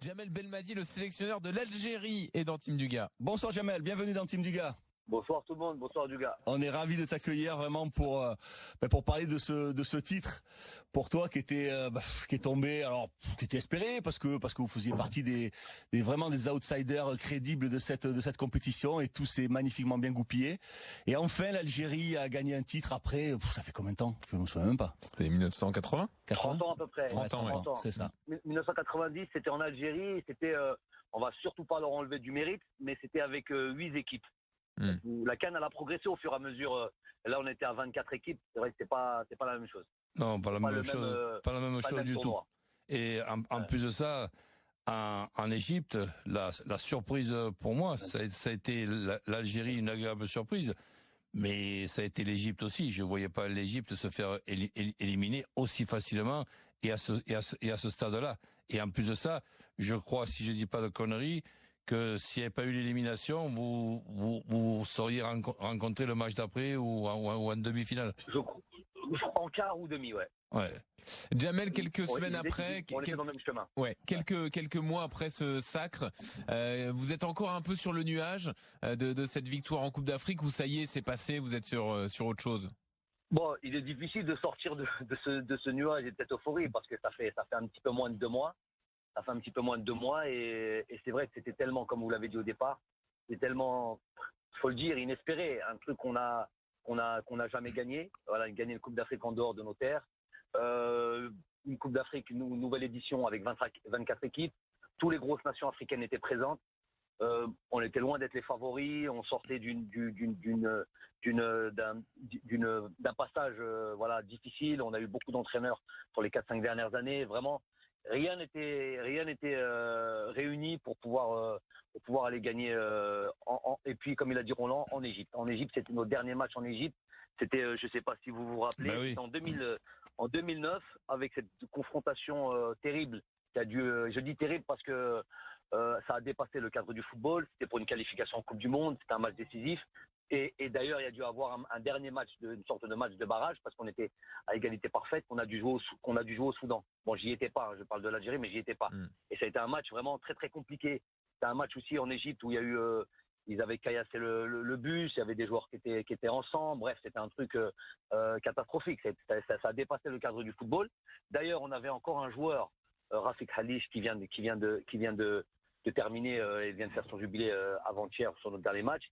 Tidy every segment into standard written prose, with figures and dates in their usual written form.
Jamel Belmadi, le sélectionneur de l'Algérie, est dans Team Dugas. Bonsoir Jamel, bienvenue dans Team Dugas. Bonsoir tout le monde, bonsoir Dugas. On est ravis de t'accueillir vraiment pour parler de ce titre pour toi qui était qui est tombé, alors qui était espéré parce que vous faisiez partie des outsiders crédibles de cette compétition et tout s'est magnifiquement bien goupillé. Et enfin l'Algérie a gagné un titre après ça fait combien de temps? Je me souviens même pas. C'était 1980. 30 ans à peu près. 30 ans, c'est ça. 1990, c'était en Algérie, c'était on va surtout pas leur enlever du mérite, mais c'était avec 8 équipes. La CAN elle a progressé au fur et à mesure. Là, on était à 24 équipes. C'est vrai que c'est pas la même chose. Non, pas la même chose. Pas la même chose du tout. Et en plus de ça, en Égypte, la surprise pour moi, ça a été l'Algérie, une agréable surprise. Mais ça a été l'Égypte aussi. Je voyais pas l'Égypte se faire éliminer aussi facilement et à ce stade-là. Et en plus de ça, je crois, si je dis pas de conneries, que s'il n'y avait pas eu l'élimination, vous seriez rencontré le match d'après ou en demi-finale. En quart ou demi, ouais. Ouais. Jamel, quelques semaines après, on était dans le même chemin. Ouais, quelques mois après ce sacre, vous êtes encore un peu sur le nuage de cette victoire en Coupe d'Afrique ou ça y est, c'est passé, vous êtes sur autre chose? Bon, il est difficile de sortir de ce nuage et de cette euphorie parce que ça fait un petit peu moins de 2 mois. Ça fait un petit peu moins de 2 mois et c'est vrai que c'était tellement, comme vous l'avez dit au départ, c'était tellement, faut le dire, inespéré, un truc qu'on a jamais gagné. Voilà, gagner une Coupe d'Afrique en dehors de nos terres, une Coupe d'Afrique, une nouvelle édition avec 24 équipes. Tous les grosses nations africaines étaient présentes. On était loin d'être les favoris. On sortait d'un passage voilà difficile. On a eu beaucoup d'entraîneurs pour les 4-5 dernières années. Vraiment. Rien n'était réuni pour pouvoir aller gagner et puis comme il a dit Roland en Égypte. En Égypte, c'était notre dernier match en Égypte. C'était je sais pas si vous vous rappelez, oui. En 2009 avec cette confrontation terrible qui a dû je dis terrible parce que ça a dépassé le cadre du football, c'était pour une qualification en Coupe du monde, c'était un match décisif. Et d'ailleurs, il y a dû avoir un dernier match, une sorte de match de barrage, parce qu'on était à égalité parfaite, qu'on a dû jouer au Soudan. Bon, j'y étais pas, je parle de l'Algérie, mais j'y étais pas. Et ça a été un match vraiment très très compliqué. C'était un match aussi en Égypte où il y a eu, ils avaient caillassé le bus, il y avait des joueurs qui étaient ensemble. Bref, c'était un truc catastrophique. Ça a dépassé le cadre du football. D'ailleurs, on avait encore un joueur, Rafik Halish, qui vient de terminer et vient de faire son jubilé avant-hier sur notre dernier match.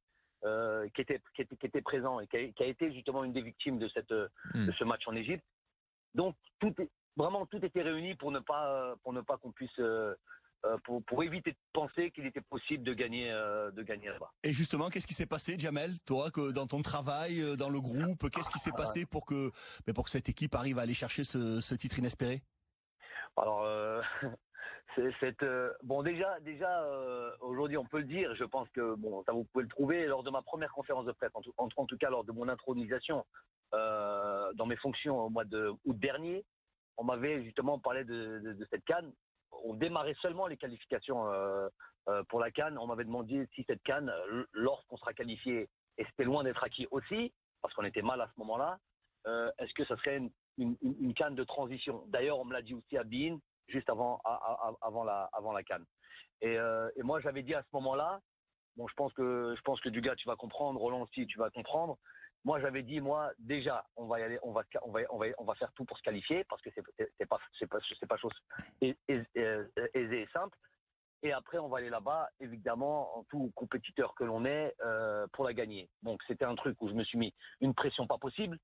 Qui était présent et qui a été justement une des victimes de ce match en Égypte. Donc tout était réuni pour ne pas qu'on puisse pour éviter de penser qu'il était possible de gagner là-bas. Et justement, qu'est-ce qui s'est passé, Jamel, toi, que dans ton travail, dans le groupe, qu'est-ce qui s'est passé pour que cette équipe arrive à aller chercher ce titre inespéré? Alors bon déjà aujourd'hui on peut le dire, je pense que bon ça vous pouvez le trouver lors de ma première conférence de presse, en tout cas lors de mon intronisation dans mes fonctions au mois de août dernier, on m'avait justement parlé de cette CAN. On démarrait seulement les qualifications pour la CAN. On m'avait demandé si cette CAN, lorsqu'on sera qualifié, et c'était loin d'être acquis aussi parce qu'on était mal à ce moment-là, est-ce que ça serait une CAN de transition? D'ailleurs on me l'a dit aussi à Bein juste avant la CAN. Et moi j'avais dit à ce moment-là, bon je pense que Dugas tu vas comprendre, Roland aussi tu vas comprendre. Moi j'avais dit déjà on va y aller, on va faire tout pour se qualifier parce que c'est pas chose aisée et simple. Et après on va aller là-bas évidemment en tout compétiteur que l'on est pour la gagner. Donc c'était un truc où je me suis mis une pression pas possible.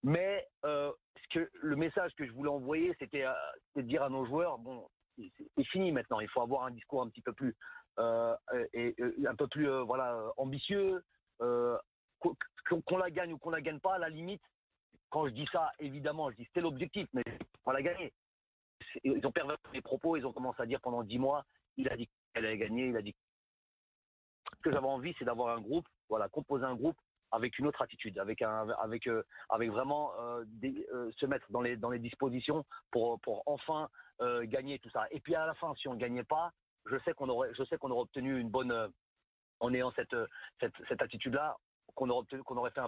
Mais le message que je voulais envoyer, c'était de dire à nos joueurs, bon, c'est fini maintenant. Il faut avoir un discours un petit peu plus un peu plus ambitieux. Qu'on la gagne ou qu'on la gagne pas, à la limite. Quand je dis ça, évidemment, je dis c'est l'objectif, mais on la gagner. Ils ont perdu les propos. Ils ont commencé à dire pendant 10 mois, il a dit qu'elle allait gagner, il a dit. Ce que j'avais envie, c'est d'avoir un groupe, composer un groupe avec une autre attitude, avec vraiment se mettre dans les dispositions pour enfin gagner tout ça. Et puis à la fin, si on ne gagnait pas, je sais qu'on aurait obtenu une bonne, en ayant cette attitude-là, qu'on aurait fait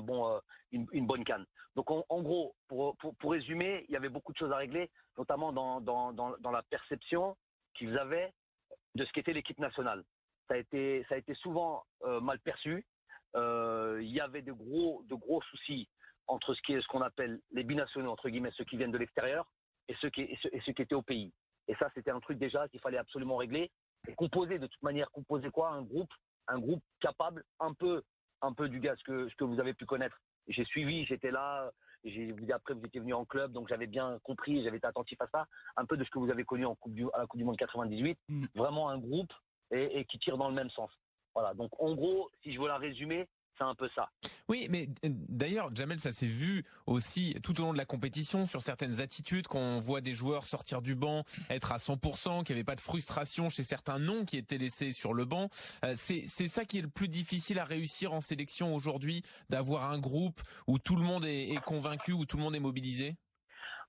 une bonne CAN. Donc en gros, pour résumer, il y avait beaucoup de choses à régler, notamment dans la perception qu'ils avaient de ce qu'était l'équipe nationale. Ça a été souvent mal perçu. Il y avait de gros soucis entre ce qu'on appelle les binationaux, entre guillemets, ceux qui viennent de l'extérieur, et ceux qui étaient au pays. Et ça, c'était un truc déjà qu'il fallait absolument régler. Et composer quoi? Un groupe capable, un peu du gars, ce que vous avez pu connaître. J'ai suivi, j'étais là, après vous étiez venu en club, donc j'avais bien compris, j'avais été attentif à ça, un peu de ce que vous avez connu à la Coupe du Monde 98, vraiment un groupe et qui tire dans le même sens. Voilà, donc en gros, si je veux la résumer, c'est un peu ça. Oui, mais d'ailleurs, Jamel, ça s'est vu aussi tout au long de la compétition sur certaines attitudes, quand on voit des joueurs sortir du banc, être à 100%, qu'il n'y avait pas de frustration chez certains noms qui étaient laissés sur le banc. C'est ça qui est le plus difficile à réussir en sélection aujourd'hui, d'avoir un groupe où tout le monde est convaincu, où tout le monde est mobilisé.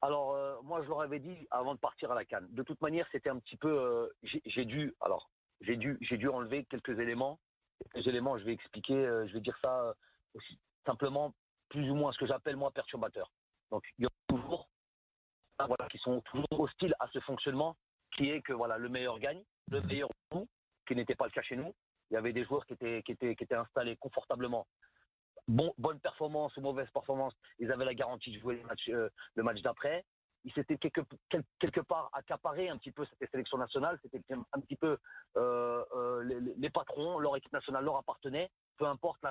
Alors, moi, je leur avais dit avant de partir à la CAN. De toute manière, c'était un petit peu. J'ai dû enlever quelques éléments. Je vais expliquer. Je vais dire ça aussi simplement, plus ou moins ce que j'appelle moi perturbateur. Donc, il y a toujours, qui sont toujours hostiles à ce fonctionnement, qui est que le meilleur gagne, le meilleur joue, qui n'était pas le cas chez nous. Il y avait des joueurs qui étaient installés confortablement. Bonne performance ou mauvaise performance, ils avaient la garantie de jouer le match d'après. Ils s'étaient quelque part accaparés un petit peu cette sélection nationale. C'était un petit peu les patrons, leur équipe nationale leur appartenait, peu importe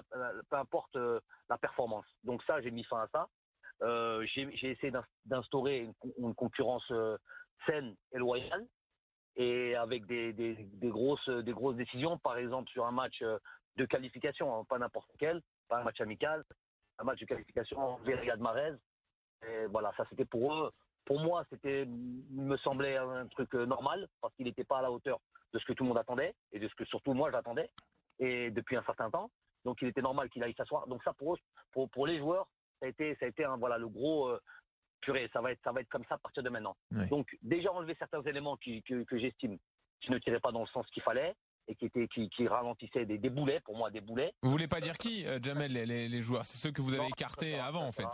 la performance. Donc ça, j'ai mis fin à ça. J'ai essayé d'instaurer une concurrence saine et loyale, et avec des grosses décisions. Par exemple, sur un match de qualification, hein, pas n'importe lequel, pas un match amical, un match de qualification vers Riyad Mahrez. Et voilà, ça c'était pour eux. Pour moi, il me semblait un truc normal, parce qu'il n'était pas à la hauteur de ce que tout le monde attendait, et de ce que surtout moi j'attendais, et depuis un certain temps. Donc il était normal qu'il aille s'asseoir. Donc ça, pour eux, pour les joueurs, ça a été le gros purée, ça va être comme ça à partir de maintenant. Oui. Donc déjà enlever certains éléments que j'estime qui ne tiraient pas dans le sens qu'il fallait, et qui ralentissaient des boulets, pour moi des boulets. Vous voulez pas dire qui, Jamel, les joueurs? C'est ceux que vous avez écartés avant, en fait.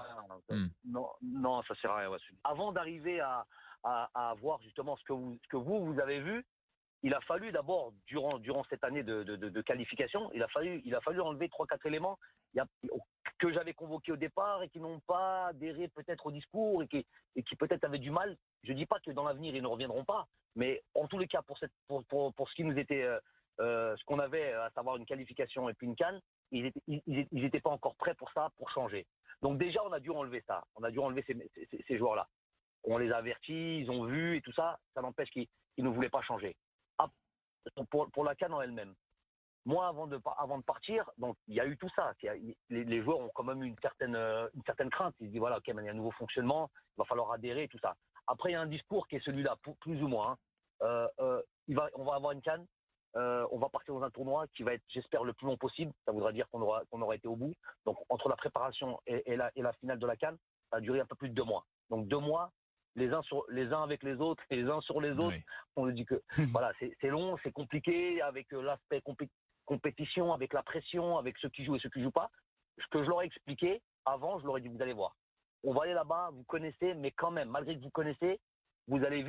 Non, ça sert à rien. Avant d'arriver à voir justement ce que vous avez vu, il a fallu d'abord, durant cette année de qualification, il a fallu enlever 3-4 éléments que j'avais convoqués au départ et qui n'ont pas adhéré peut-être au discours et qui peut-être avaient du mal. Je dis pas que dans l'avenir ils ne reviendront pas, mais en tous les cas pour ce qui nous était ce qu'on avait, à savoir une qualification et puis une CAN, ils étaient pas encore prêts pour ça, pour changer. Donc déjà on a dû enlever ça, on a dû enlever ces joueurs-là. On les a avertis, ils ont vu et tout ça, ça n'empêche qu'ils ne voulaient pas changer. Pour la CAN en elle-même. Moi, avant de partir, donc il y a eu tout ça. Les joueurs ont quand même eu une certaine crainte. Ils se disent voilà, ok, il y a un nouveau fonctionnement, il va falloir adhérer et tout ça. Après, il y a un discours qui est celui-là, plus ou moins. On va avoir une CAN, on va partir dans un tournoi qui va être, j'espère, le plus long possible. Ça voudra dire qu'on aura été au bout. Donc entre la préparation et la finale de la CAN, ça a duré un peu plus de 2 mois. Donc 2 mois. Les uns avec les autres et les uns sur les autres. Oui. On nous dit que voilà, c'est long, c'est compliqué, avec l'aspect compétition, avec la pression, avec ceux qui jouent et ceux qui jouent pas. Ce que je leur ai expliqué avant, je leur ai dit, vous allez voir, on va aller là-bas, vous connaissez, mais quand même, malgré que vous connaissez, vous allez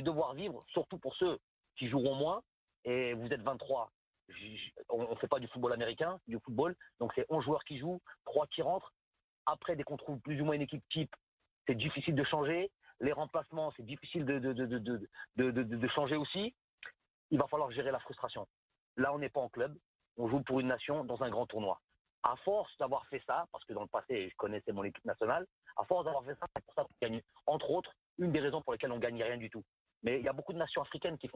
devoir vivre, surtout pour ceux qui joueront moins, et vous êtes 23. On fait pas du football américain, du football, donc c'est 11 joueurs qui jouent, 3 qui rentrent. Après, dès qu'on trouve plus ou moins une équipe type, c'est difficile de changer. Les remplacements, c'est difficile de changer aussi. Il va falloir gérer la frustration. Là, on n'est pas en club. On joue pour une nation dans un grand tournoi. À force d'avoir fait ça, parce que dans le passé, je connaissais mon équipe nationale, à force d'avoir fait ça, c'est pour ça qu'on gagne. Entre autres, une des raisons pour lesquelles on ne gagne rien du tout. Mais il y a beaucoup de nations africaines qui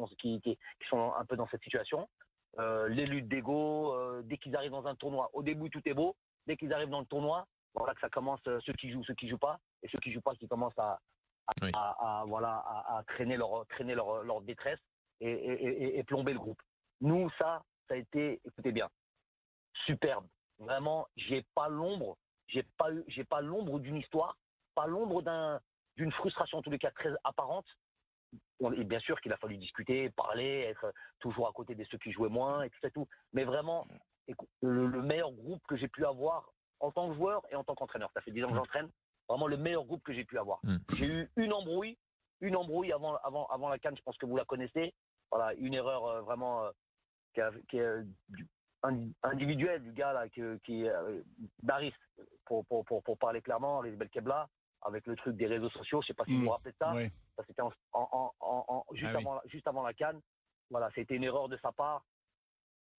sont un peu dans cette situation. Les luttes d'ego, dès qu'ils arrivent dans un tournoi, au début, tout est beau. Dès qu'ils arrivent dans le tournoi, voilà que ça commence, ceux qui jouent pas, et ceux qui jouent pas qui commencent à traîner leur détresse et plomber le groupe. Nous, ça a été, écoutez bien, superbe. Vraiment, j'ai pas l'ombre d'une histoire, pas l'ombre d'une frustration, en tous les cas très apparente. Et bien sûr qu'il a fallu discuter, parler, être toujours à côté de ceux qui jouaient moins, et tout ça, tout. Mais vraiment, le meilleur groupe que j'ai pu avoir en tant que joueur et en tant qu'entraîneur. Ça fait 10 ans que j'entraîne. Vraiment le meilleur groupe que j'ai pu avoir. J'ai eu une embrouille avant la CAN, je pense que vous la connaissez. voilà, une erreur vraiment qui est individuelle du gars là, qui d'Aris, pour parler clairement, Aris Belkebla, avec le truc des réseaux sociaux, je sais pas si vous vous rappelez de ça. Ouais. Ça c'était juste avant la CAN. Voilà, c'était une erreur de sa part.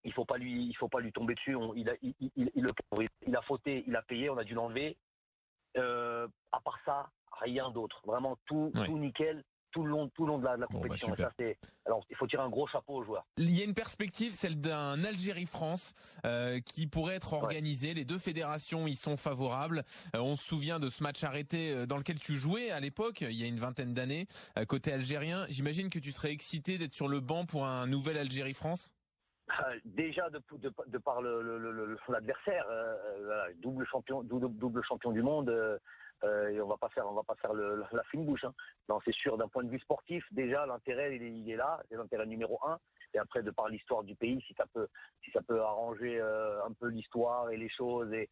Il faut pas lui tomber dessus. Il a fauté, il a payé, on a dû l'enlever. À part ça, rien d'autre. Vraiment tout nickel. Tout le long de la compétition. Bah, alors, il faut tirer un gros chapeau aux joueurs. Il y a une perspective, celle d'un Algérie-France qui pourrait être organisée. Les deux fédérations y sont favorables. On se souvient de ce match arrêté dans lequel tu jouais à l'époque, il y a une vingtaine d'années, côté algérien. J'imagine que tu serais excité d'être sur le banc pour un nouvel Algérie-France. Déjà de par l'adversaire, double champion du monde. Et on va pas faire la fine bouche. Hein. Non, c'est sûr, d'un point de vue sportif, déjà l'intérêt il est là, c'est l'intérêt numéro 1. Et après, de par l'histoire du pays, si ça peut arranger un peu l'histoire et les choses et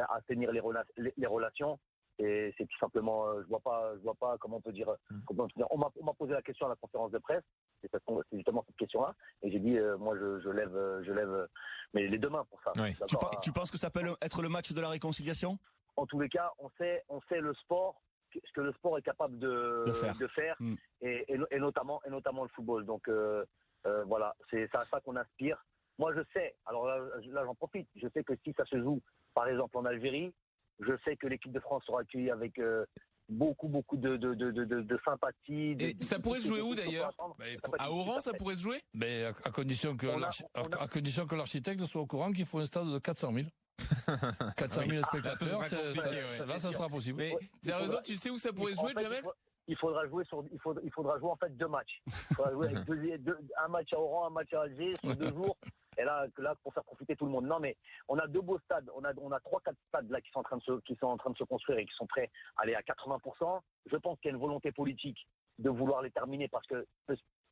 assainir les relations. Et c'est tout simplement, je vois pas comment on peut dire. On m'a posé la question à la conférence de presse. C'est justement cette question-là. Et j'ai dit, moi, je lève, mais les deux mains pour ça. Oui. Tu penses que ça peut être le match de la réconciliation? En tous les cas, on sait le sport, ce que le sport est capable de faire et notamment le football. Donc voilà, c'est à ça qu'on aspire. Moi, je sais. Alors là, j'en profite. Je sais que si ça se joue, par exemple, en Algérie, je sais que l'équipe de France sera accueillie avec beaucoup de sympathie. Et ça pourrait se jouer où d'ailleurs? À Oran, ça pourrait se jouer? Mais à condition que l'architecte soit au courant qu'il faut un stade de 400 000. 400 000 spectateurs, là, ça sera possible. Mais sérieusement, tu sais où ça pourrait se jouer, Jamel? Il faudra jouer en fait 2 matchs. Il faudra jouer avec un match à Oran, un match à Alger sur 2 jours. Et là, pour faire profiter tout le monde. Non, mais on a 2 beaux stades. On a 3-4 stades là qui sont en train de se construire et qui sont prêts à aller à 80%. Je pense qu'il y a une volonté politique de vouloir les terminer parce que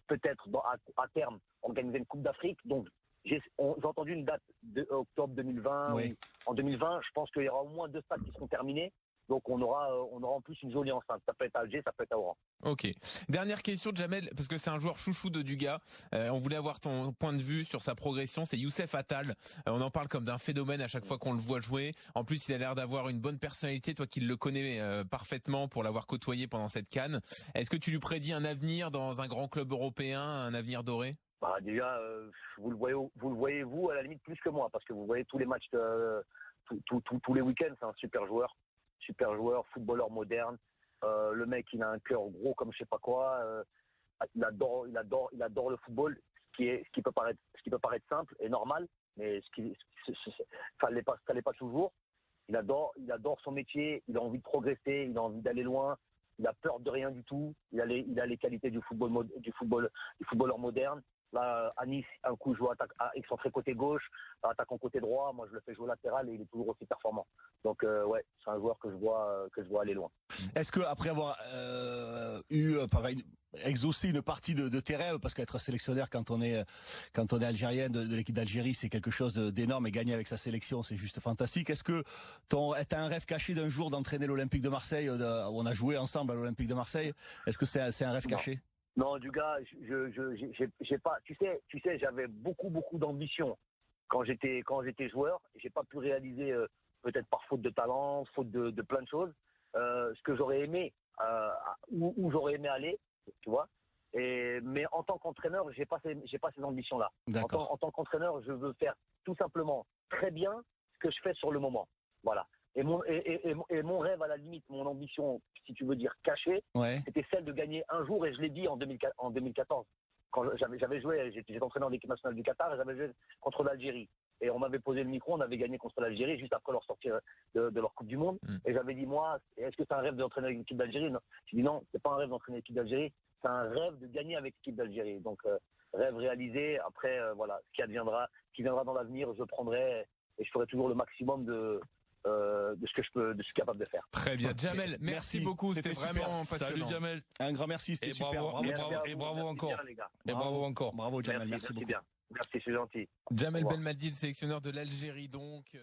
peut-être à terme organiser une Coupe d'Afrique. Donc j'ai entendu une date de octobre 2020. Oui. En 2020, je pense qu'il y aura au moins 2 stades qui seront terminés. Donc on aura en plus une jolie enceinte. Ça peut être à Alger, ça peut être à Oran. Ok. Dernière question de Jamel, parce que c'est un joueur chouchou de Duga. On voulait avoir ton point de vue sur sa progression. C'est Youssef Attal. On en parle comme d'un phénomène à chaque fois qu'on le voit jouer. En plus, il a l'air d'avoir une bonne personnalité. Toi qui le connais parfaitement pour l'avoir côtoyé pendant cette CAN. Est-ce que tu lui prédis un avenir dans un grand club européen, un avenir doré? Bah déjà, vous le voyez vous à la limite plus que moi, parce que vous voyez tous les matchs, tous les week-ends. C'est un super joueur, footballeur moderne. Le mec, il a un cœur gros comme je sais pas quoi. Il adore le football, ce qui peut paraître simple et normal, mais ça l'est pas toujours. Il adore son métier, il a envie de progresser, il a envie d'aller loin. Il a peur de rien du tout. Il a les qualités du footballeur moderne. Là, à Nice, un coup, je joue excentré côté gauche, attaquant côté droit. Moi, je le fais jouer latéral et il est toujours aussi performant. Donc, ouais, c'est un joueur que je vois aller loin. Est-ce que après avoir exaucé une partie de tes rêves, parce qu'être sélectionneur quand on est algérien de l'équipe d'Algérie, c'est quelque chose d'énorme, et gagner avec sa sélection, c'est juste fantastique. Est-ce que t'as un rêve caché d'un jour d'entraîner l'Olympique de Marseille, où on a joué ensemble à l'Olympique de Marseille? Est-ce que c'est un rêve caché? Non, du gars, j'ai pas. Tu sais, j'avais beaucoup d'ambition quand j'étais joueur. J'ai pas pu réaliser, peut-être par faute de talent, faute de plein de choses, ce que j'aurais aimé, où j'aurais aimé aller, tu vois. Mais en tant qu'entraîneur, j'ai pas ces ambitions-là. En tant qu'entraîneur, je veux faire tout simplement très bien ce que je fais sur le moment. Voilà. Et mon rêve, à la limite, mon ambition, si tu veux dire cachée, c'était celle de gagner un jour, et je l'ai dit en 2014. Quand j'avais joué, j'étais entraîneur de l'équipe nationale du Qatar, et j'avais joué contre l'Algérie. Et on m'avait posé le micro, on avait gagné contre l'Algérie juste après leur sortie de leur Coupe du Monde. Et j'avais dit, moi, est-ce que c'est un rêve d'entraîner l'équipe d'Algérie? J'ai dit non, c'est pas un rêve d'entraîner l'équipe d'Algérie, c'est un rêve de gagner avec l'équipe d'Algérie. Donc, rêve réalisé. Après, voilà, ce qui viendra dans l'avenir, je prendrai et je ferai toujours le maximum de ce que je suis capable de faire. Très bien. Jamel, merci beaucoup. C'était vraiment passionnant. Salut Jamel. Un grand merci, c'était super. Bravo encore. Et bravo encore. Bravo Jamel, merci beaucoup. Bien. Merci, c'est gentil. Jamel Belmadi, le sélectionneur de l'Algérie donc.